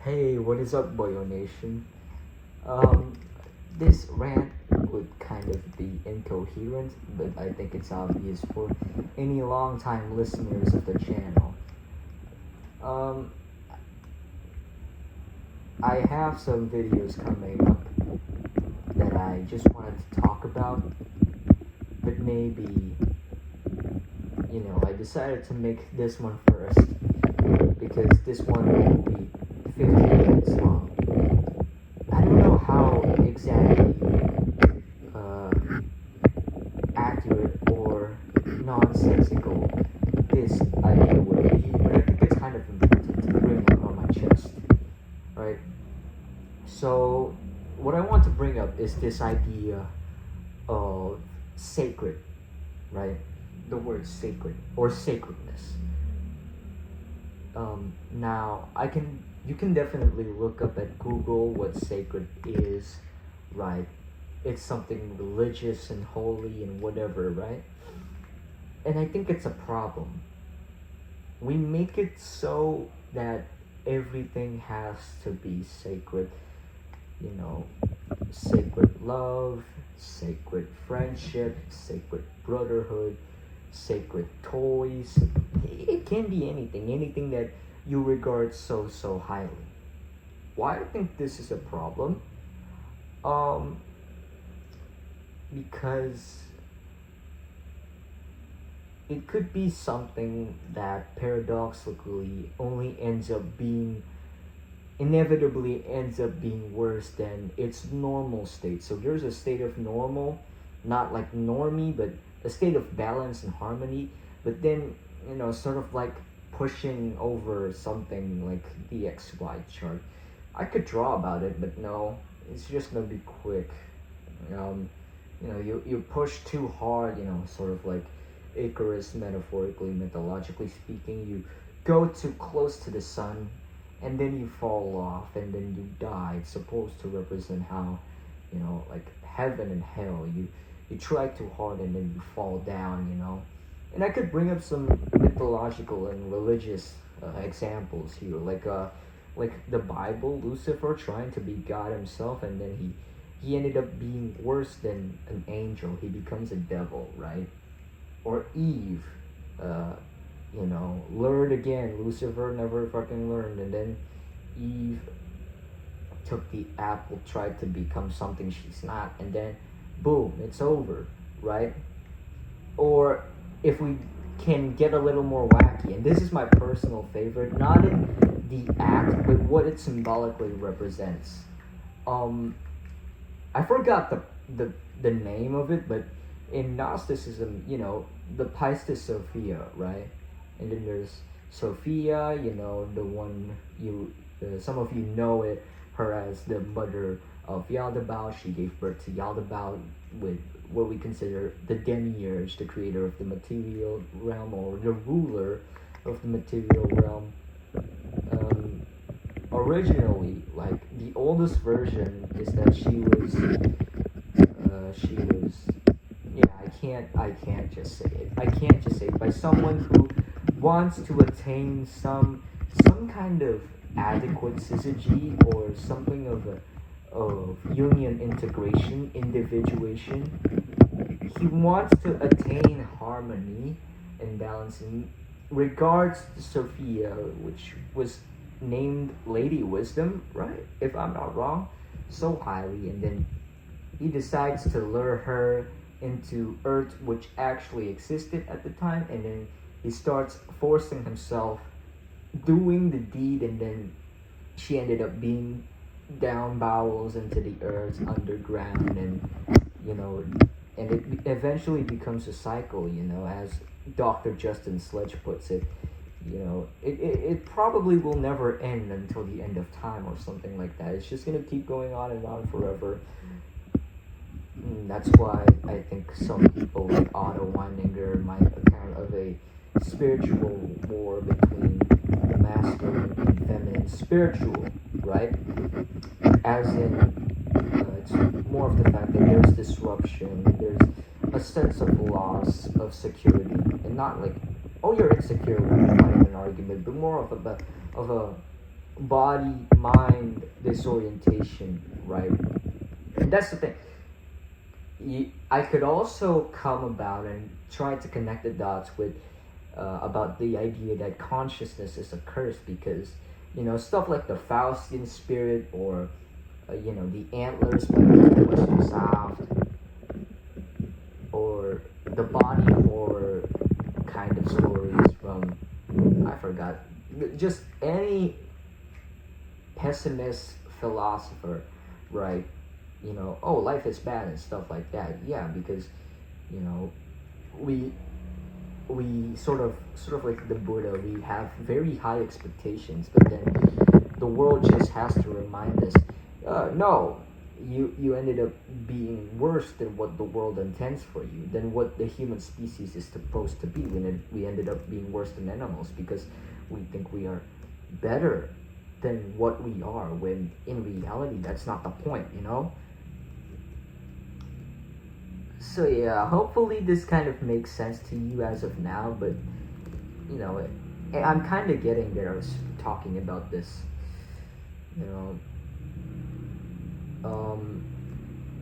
Hey, what is up, Boyo Nation? Um, this rant would kind of be incoherent, but I think it's obvious for any long-time listeners of the channel. Um, I have some videos coming up that I just wanted to talk about, but maybe, I decided to make this one first because this one will be 15 minutes long. I don't know how exactly uh, accurate or nonsensical this idea would be, but I think it's kind of important to bring it on my chest, right? So, what I want to bring up is this idea of sacred, right? The word sacred or sacredness. Now, you can definitely look up at Google what sacred is, right? It's something religious and holy and whatever, right? And I think it's a problem. We make it so that everything has to be sacred, you know, sacred love, sacred friendship, sacred brotherhood, sacred toys. It can be anything that you regard so highly. Why I think this is a problem? Um, because it could be something that paradoxically only inevitably ends up being worse than its normal state. So there's a state of normal, not like normie, but a state of balance and harmony. But then, sort of like pushing over something like the XY chart. I could draw about it, but no, it's just gonna be quick. Um, you push too hard, sort of like Icarus, metaphorically, mythologically speaking. You go too close to the sun, and then you fall off, and then you die. It's supposed to represent how, like heaven and hell. You try too hard, and then you fall down. And I could bring up some mythological and religious examples here, like the Bible, Lucifer trying to be God himself, and then he ended up being worse than an angel. He becomes a devil, right? Or Eve, lured again. Lucifer never fucking learned, and then Eve took the apple, tried to become something she's not, and then boom, it's over, right? Or if we can get a little more wacky, and this is my personal favorite, not in the act, but what it symbolically represents. I forgot the name of it, but in Gnosticism, the Pistis Sophia, right? And then there's Sophia, the one some of you know her as the mother of Yaldabaoth. She gave birth to Yaldabaoth with what we consider the demiurge, the creator of the material realm, or the ruler of the material realm. Originally, like the oldest version is that she was yeah, I can't just say it. I can't just say it. By someone who wants to attain some kind of adequate syzygy, or something of union, integration, individuation. He wants to attain harmony and balance in regards to Sophia, which was named Lady Wisdom, right? If I'm not wrong, so highly, and then he decides to lure her into Earth, which actually existed at the time, and then he starts forcing himself, doing the deed, and then she ended up being down bowels into the earth underground, and and it eventually becomes a cycle, as Dr. Justin Sledge puts it. It probably will never end until the end of time or something like that. It's just gonna keep going on and on forever. That's why I think some people like Otto Weininger might account of a spiritual war between the masculine and feminine. Spiritual, right? As in, it's more of the fact that there's disruption, there's a sense of loss of security, and not like, oh, you're insecure when you're fighting an argument, but more of a body mind disorientation, right? And that's the thing. I could also come about and try to connect the dots with about the idea that consciousness is a curse because stuff like the Faustian spirit or the antlers might be much too soft or the body horror kind of stories from I forgot just any pessimist philosopher, right? Oh, life is bad and stuff like that. Yeah, because you know we we sort of like the Buddha, we have very high expectations, but then the world just has to remind us, no, you ended up being worse than what the world intends for you, than what the human species is supposed to be. We ended up being worse than animals because we think we are better than what we are, when in reality that's not the point. So yeah, hopefully this kind of makes sense to you as of now, but you know, I'm kind of getting there. I was talking about this, you know.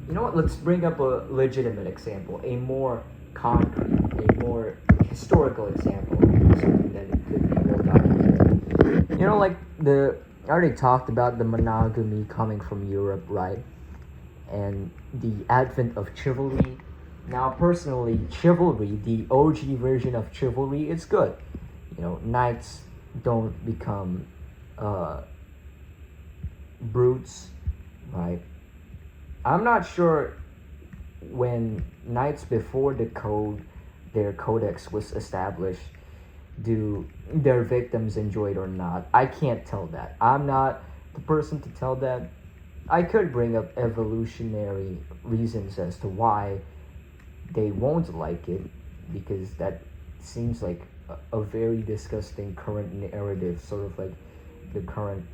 You know what? Let's bring up a legitimate example, a more concrete, a more historical example, something that it could be well documented. Like I already talked about the monogamy coming from Europe, right? And the advent of chivalry. Now, personally, chivalry, the OG version of chivalry, it's good. Knights don't become brutes, right? I'm not sure when knights before their codex was established, do their victims enjoy it or not. I can't tell that. I'm not the person to tell that. I could bring up evolutionary reasons as to why they won't like it, because that seems like a very disgusting current narrative, sort of like the current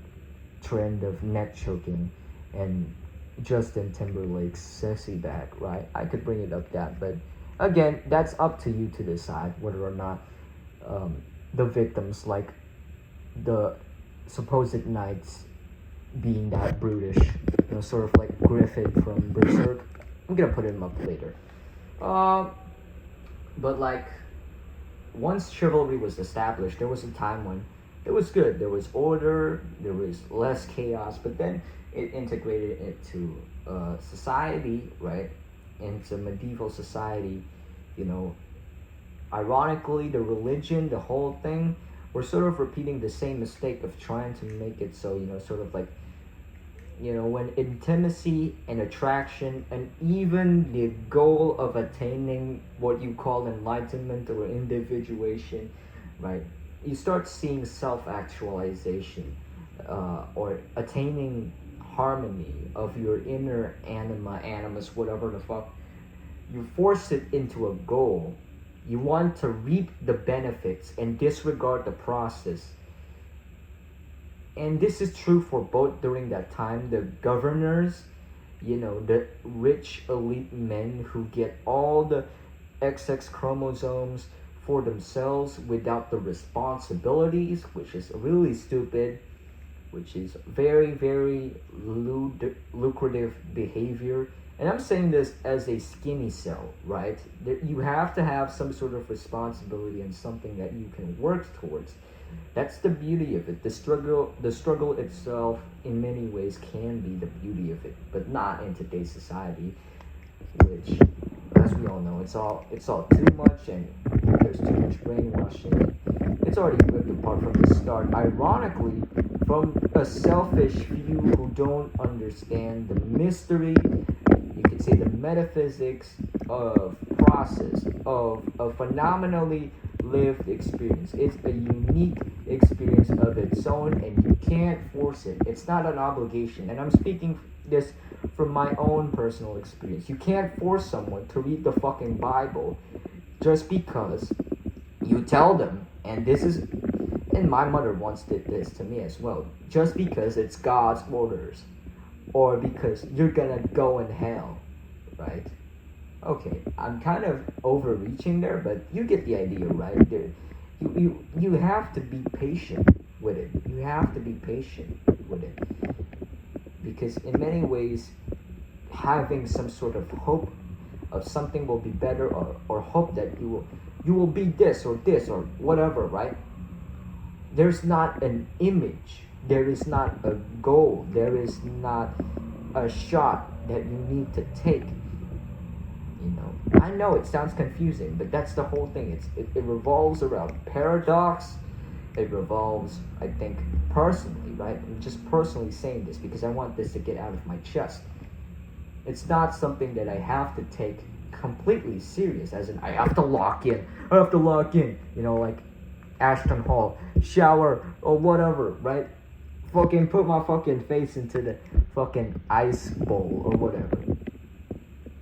trend of neck choking and Justin Timberlake's sexy back, right? I could bring it up that, but again, that's up to you to decide whether or not the victims, like the supposed knights, being that brutish, sort of like Griffith from Berserk. I'm gonna put him up later. But like, once chivalry was established, there was a time when it was good. There was order, there was less chaos, but then it integrated into society, right? Into medieval society, Ironically, the religion, the whole thing, we're sort of repeating the same mistake of trying to make it so, sort of like, when intimacy and attraction and even the goal of attaining what you call enlightenment or individuation, right? You start seeing self-actualization or attaining harmony of your inner animus, whatever the fuck. You force it into a goal. You want to reap the benefits and disregard the process. And this is true for both during that time, the governors, the rich elite men who get all the XX chromosomes for themselves without the responsibilities, which is really stupid, which is very, very lucrative behavior. And I'm saying this as a skinny cell, right? You have to have some sort of responsibility and something that you can work towards. That's the beauty of it. The struggle itself, in many ways, can be the beauty of it, but not in today's society, which, as we all know, it's all too much, and there's too much brainwashing. It's already ripped apart from the start. Ironically, from a selfish few who don't understand the mystery, you could say the metaphysics of process of a phenomenally lived experience. It's a unique experience of its own, and you can't force it. It's not an obligation, and I'm speaking this from my own personal experience. You can't force someone to read the fucking Bible just because you tell them, and my mother once did this to me as well, just because it's God's orders, or because you're gonna go in hell, right? Okay, I'm kind of overreaching there, but you get the idea, right? You have to be patient with it. You have to be patient with it. Because in many ways, having some sort of hope of something will be better, or hope that you will be this or whatever, right? There's not an image, there is not a goal, there is not a shot that you need to take. I know it sounds confusing, but that's the whole thing. It revolves around paradox. It revolves, I think, personally, right? I'm just personally saying this because I want this to get out of my chest. It's not something that I have to take completely serious, as in I have to lock in, like Ashton Hall, shower or whatever, right? Fucking put my fucking face into the fucking ice bowl or whatever.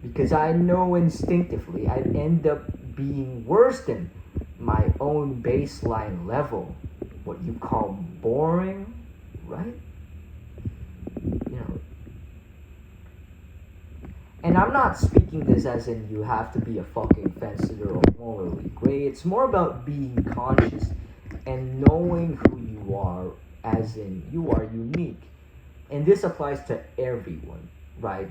Because I know instinctively I'd end up being worse than my own baseline level. What you call boring, right? And I'm not speaking this as in you have to be a fucking fence sitter or morally gray. It's more about being conscious and knowing who you are, as in you are unique. And this applies to everyone, right?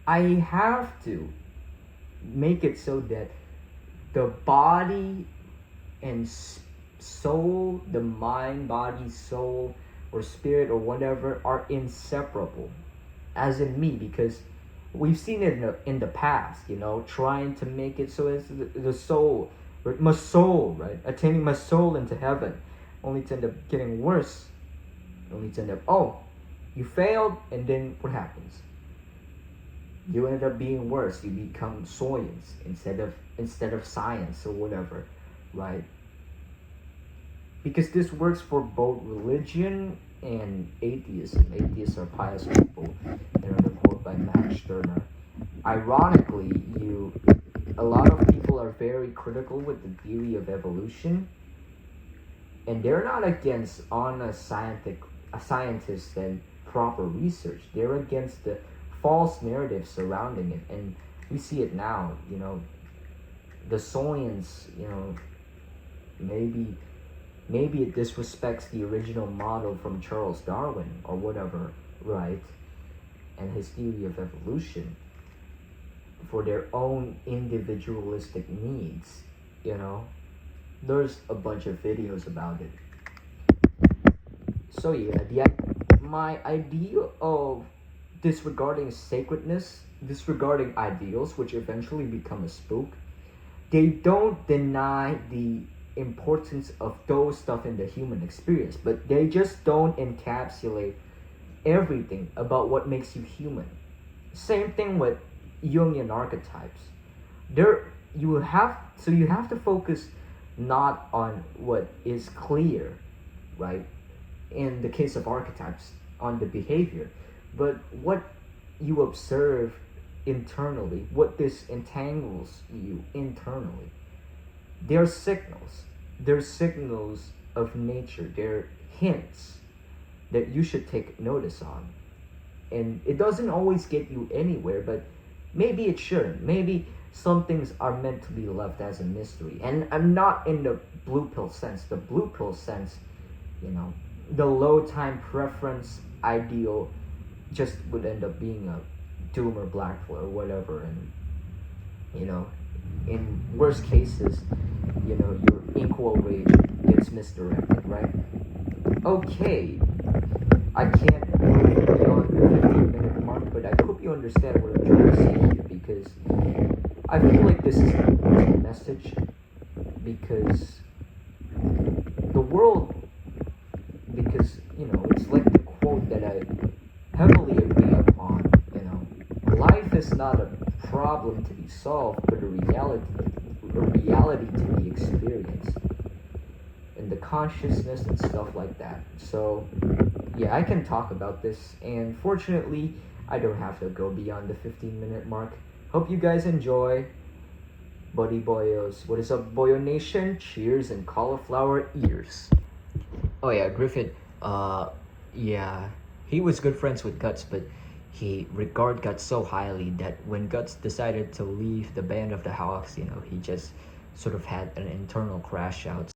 I have to make it so that the body and soul, the mind, body, soul, or spirit, or whatever, are inseparable, as in me, because we've seen it in the past, trying to make it so as the soul, my soul, right, attaining my soul into heaven, only to end up getting worse, only to end up, you failed, and then what happens? You end up being worse. You become science instead of science or whatever, right? Because this works for both religion and atheism. Atheists are pious people. Another quote by Max Stirner. Ironically, a lot of people are very critical with the theory of evolution, and they're not against honest scientists and proper research. They're against the false narrative surrounding it, and we see it now. The science, maybe it disrespects the original model from Charles Darwin or whatever, right? And his theory of evolution for their own individualistic needs. There's a bunch of videos about it. So yeah, my idea of disregarding sacredness, disregarding ideals, which eventually become a spook, they don't deny the importance of those stuff in the human experience, but they just don't encapsulate everything about what makes you human. Same thing with Jungian archetypes. You have to focus not on what is clear, right? In the case of archetypes, on the behavior, but what you observe internally, what this entangles you internally. They're signals. They're signals of nature. They're hints that you should take notice on. And it doesn't always get you anywhere, but maybe it shouldn't. Maybe some things are meant to be left as a mystery. And I'm not in the blue pill sense. The blue pill sense, the low time preference ideal just would end up being a doom or blackpill or whatever. And, in worst cases, your inkwell rage gets misdirected, right? Okay, I can't move beyond the 15-minute mark, but I hope you understand what I'm trying to say here, because I feel like this is an important message, because the world, it's like the quote that I heavily agree upon, life is not a problem to be solved, but a reality to be experienced, and the consciousness and stuff like that. So yeah, I can talk about this, and fortunately I don't have to go beyond the 15-minute mark. Hope you guys enjoy. Buddy boyos, what is up, boyo nation? Cheers and cauliflower ears. Oh yeah, Griffith, yeah, he was good friends with Guts, but he regarded Guts so highly that when Guts decided to leave the band of the Hawks, he just sort of had an internal crash out.